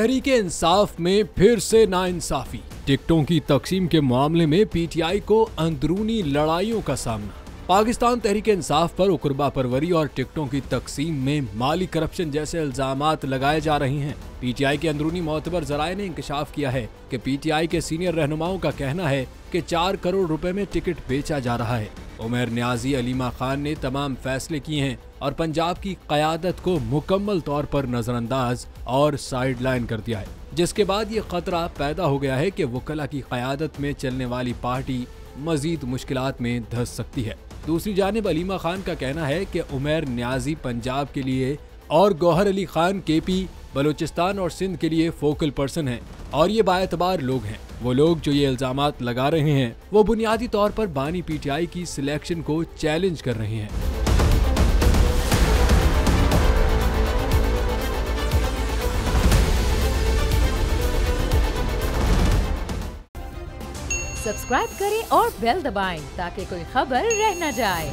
तहरीके इंसाफ में फिर से नाइंसाफी। टिकटों की तकसीम के मामले में पीटीआई को अंदरूनी लड़ाइयों का सामना। पाकिस्तान तहरीके इंसाफ पर उकरबा परवरी और टिकटों की तकसीम में माली करप्शन जैसे इल्जामात लगाए जा रहे हैं। पीटीआई के अंदरूनी मोतबर जराये ने इंकशाफ किया है कि पीटीआई के सीनियर रहनुमाओं का कहना है कि 4 करोड़ रुपए में टिकट बेचा जा रहा है। उमर न्याजी अलीमा खान ने तमाम फैसले किए हैं और पंजाब की क़यादत को मुकम्मल तौर पर नजरअंदाज और साइडलाइन कर दिया है, जिसके बाद ये खतरा पैदा हो गया है कि वकला की क़यादत में चलने वाली पार्टी मजीद मुश्किलात में धंस सकती है। दूसरी जानिब अलीमा खान का कहना है कि उमर न्याजी पंजाब के लिए और गौहर अली खान केपी बलूचिस्तान और सिंध के लिए फोकल पर्सन हैं और ये बाएतबार लोग हैं। वो लोग जो ये इल्जामात लगा रहे हैं वो बुनियादी तौर पर बानी पीटीआई की सिलेक्शन को चैलेंज कर रहे हैं। सब्सक्राइब करें और बेल दबाएं ताकि कोई खबर रह न जाए।